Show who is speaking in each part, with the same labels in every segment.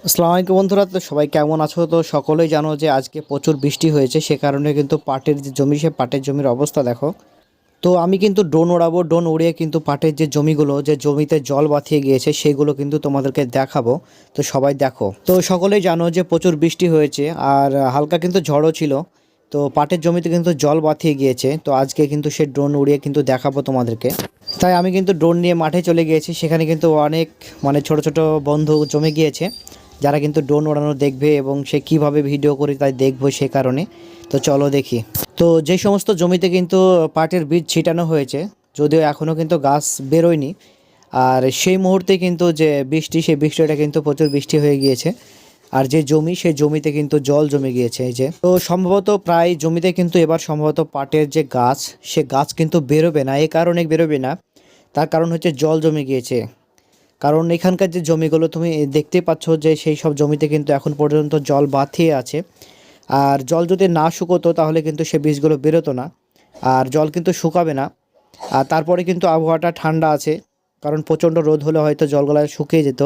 Speaker 1: আসসালামু আলাইকুম বন্ধুরা, তো সবাই কেমন আছো? তো সকলেই জানো যে আজকে প্রচুর বৃষ্টি হয়েছে, সে কারণে কিন্তু পাটের যে জমি, সে পাটের জমির অবস্থা দেখো। তো আমি কিন্তু ড্রোন ওড়াবো, ড্রোন উড়িয়ে কিন্তু পাটের যে জমিগুলো, যে জমিতে জল বাঁধিয়ে গিয়েছে সেগুলো কিন্তু তোমাদেরকে দেখাবো। তো সবাই দেখো। তো সকলেই জানো যে প্রচুর বৃষ্টি হয়েছে আর হালকা কিন্তু ঝড়ও ছিল। তো পাটের জমিতে কিন্তু জল বাঁধিয়ে গিয়েছে। তো আজকে কিন্তু সে ড্রোন উড়িয়ে কিন্তু দেখাবো তোমাদেরকে। তাই আমি কিন্তু ড্রোন নিয়ে মাঠে চলে গিয়েছি। সেখানে কিন্তু অনেক ছোট ছোট বন্ধু জমে গিয়েছে, যারা কিন্তু ড্রোন ওড়ানো দেখবে এবং সে কিভাবে ভিডিও করে তাই দেখবো সে কারণে। তো চলো দেখি। তো যে সমস্ত জমিতে কিন্তু পাটের বীজ ছিটানো হয়েছে, যদিও এখনও কিন্তু গাছ বেরোয়নি, আর সেই মুহূর্তে কিন্তু যে বৃষ্টি, সেই বৃষ্টিটা কিন্তু প্রচুর বৃষ্টি হয়ে গিয়েছে। আর যে জমি, সেই জমিতে কিন্তু জল জমে গিয়েছে। এই যে, তো সম্ভবত প্রায় জমিতে কিন্তু এবার সম্ভবত পাটের যে গাছ, সে গাছ কিন্তু বেরোবে না। এই কারণে বেরোবে না, তার কারণ হচ্ছে জল জমে গিয়েছে। কারণ এখানকার যে জমিগুলো তুমি দেখতে পাচ্ছ, যে সেই সব জমিতে কিন্তু এখন পর্যন্ত জল বাঁধিয়ে আছে। আর জল যদি না শুকোতো তাহলে কিন্তু সে বীজগুলো বেরোতো না। আর জল কিন্তু শুকাবে না। আর তারপরে কিন্তু আবহাওয়াটা ঠান্ডা আছে, কারণ প্রচণ্ড রোদ হলে হয়তো জলগুলো শুকিয়ে যেত,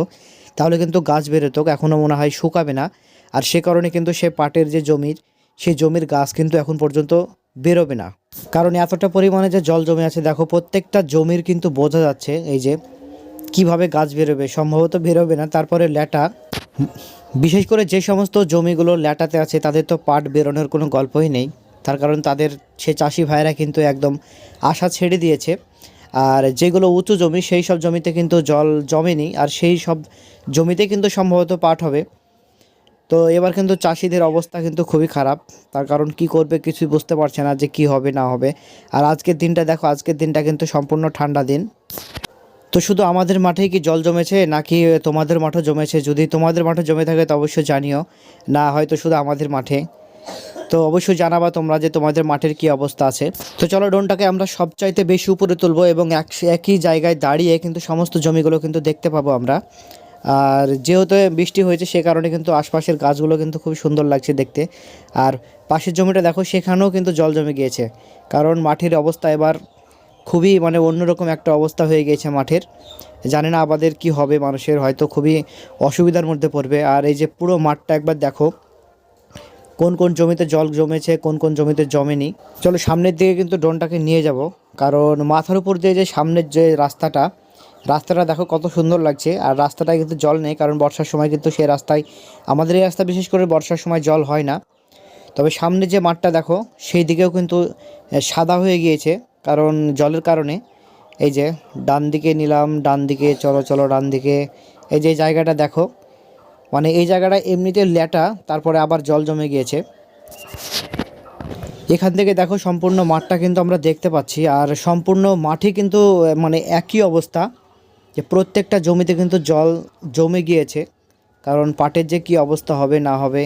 Speaker 1: তাহলে কিন্তু গাছ বেরোতো। এখনও মনে হয় শুকাবে না। আর সে কারণে কিন্তু সে পাটের যে জমির, সেই জমির গাছ কিন্তু এখন পর্যন্ত বেরোবে না। কারণ এতটা পরিমাণে যে জল জমে আছে দেখো, প্রত্যেকটা জমির কিন্তু বোঝা যাচ্ছে এই যে কিভাবে গাছ বেরোবে। সম্ভবত বেরোবে না। তারপরে ল্যাটা, বিশেষ করে যে সমস্ত জমিগুলো ল্যাটাতে আছে তাদের তো পাট বেরোনোর কোনো গল্পই নেই। তার কারণ তাদের সে চাষি ভাইরা কিন্তু একদম আশা ছেড়ে দিয়েছে। আর যেগুলো উঁচু জমি, সেই সব জমিতে কিন্তু জল জমেনি, আর সেই সব জমিতে কিন্তু সম্ভবত পাট হবে। তো এবার কিন্তু চাষিদের অবস্থা কিন্তু খুবই খারাপ। তার কারণ কি করবে কিছুই বুঝতে পারছে না যে কি হবে না হবে। আর আজকের দিনটা দেখো, আজকের দিনটা কিন্তু সম্পূর্ণ ঠান্ডা দিন। তো শুধু আমাদের মাঠেই কি জল জমেছে, নাকি তোমাদের মাঠও জমেছে? যদি তোমাদের মাঠে জমে থাকে তো অবশ্যই জানিও, না হয়তো শুধু আমাদের মাঠে। তো অবশ্যই জানাবা তোমরা যে তোমাদের মাঠের কি অবস্থা আছে। তো চলো, ড্রোনটাকে আমরা সবচাইতে বেশি উপরে তুলবো এবং একই জায়গায় দাঁড়িয়ে কিন্তু সমস্ত জমিগুলো কিন্তু দেখতে পাবো আমরা। আর যেহেতু বৃষ্টি হয়েছে সে কারণে কিন্তু আশপাশের গাছগুলো কিন্তু খুব সুন্দর লাগছে দেখতে। আর পাশের জমিটা দেখো, সেখানেও কিন্তু জল জমে গিয়েছে। কারণ মাঠের অবস্থা এবার খুবই অন্যরকম একটা অবস্থা হয়ে গিয়েছে মাঠের। জানি না আমাদের কি হবে, মানুষের হয়তো খুবই অসুবিধার মধ্যে পড়বে। আর এই যে পুরো মাঠটা একবার দেখো, কোন কোন জমিতে জল জমেছে, কোন কোন জমিতে জমেনি। চলো সামনের দিকে কিন্তু ড্রোনটাকে নিয়ে যাব, কারণ মাথার উপর দিয়ে যে সামনের যে রাস্তাটা, রাস্তাটা দেখো কত সুন্দর লাগছে। আর রাস্তাটায় কিন্তু জল নেই, কারণ বর্ষার সময় কিন্তু সেই রাস্তায়, আমাদের এই রাস্তা বিশেষ করে বর্ষার সময় জল হয় না। তবে সামনে যে মাঠটা দেখো, সেই দিকেও কিন্তু সাদা হয়ে গিয়েছে, কারণ জলের কারণে। এই যে ডান দিকে নিলাম, ডান দিকে চলো চলো ডান দিকে। এই যে জায়গাটা দেখো, এই জায়গাটা এমনিতে ল্যাটা, তারপরে আবার জল জমে গিয়েছে। এখান থেকে দেখো সম্পূর্ণ মাঠটা কিন্তু আমরা দেখতে পাচ্ছি। আর সম্পূর্ণ মাঠে কিন্তু একই অবস্থা, যে প্রত্যেকটা জমিতে কিন্তু জল জমে গিয়েছে। কারণ পাটের যে কি অবস্থা হবে না হবে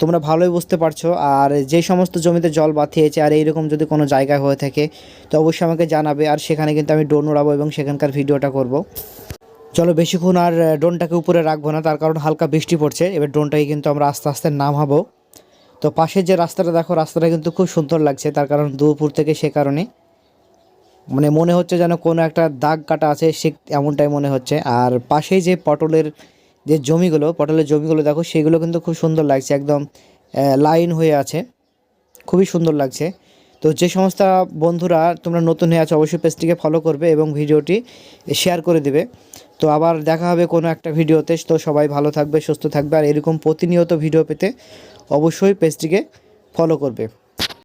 Speaker 1: তোমরা ভালোই বুঝতে পারছো। আর যে সমস্ত জমিতে জল বাঁধিয়েছে, আর এইরকম যদি কোনো জায়গায় হয়ে থাকে তো অবশ্যই আমাকে জানাবে। আর সেখানে কিন্তু আমি ড্রোন উড়াবো এবং সেখানকার ভিডিওটা করব। চলো বেশিক্ষণ আর ড্রোনটাকে উপরে রাখবো না, তার কারণ হালকা বৃষ্টি পড়ছে। এবার ড্রোনটাকে কিন্তু আমরা আস্তে আস্তে নামাবো। তো পাশের যে রাস্তাটা দেখো, রাস্তাটা কিন্তু খুব সুন্দর লাগছে, তার কারণ দুপুর থেকে, সে কারণে মনে হচ্ছে যেন কোনো একটা দাগ কাটা আছে, সে এমনটাই মনে হচ্ছে। আর পাশেই যে পটলের যে জমিগুলো, পটলের জমিগুলো দেখো, সেগুলো কিন্তু খুব সুন্দর লাগছে, একদম লাইন হয়ে আছে, খুবই সুন্দর লাগছে। তো যে সমস্ত বন্ধুরা তোমরা নতুন হয়ে আছো অবশ্যই পেজটিকে ফলো করবে এবং ভিডিওটি শেয়ার করে দেবে। তো আবার দেখা হবে কোনো একটা ভিডিওতে। তো সবাই ভালো থাকবে, সুস্থ থাকবে, আর এরকম প্রতিনিয়ত ভিডিও পেতে অবশ্যই পেজটিকে ফলো করবে।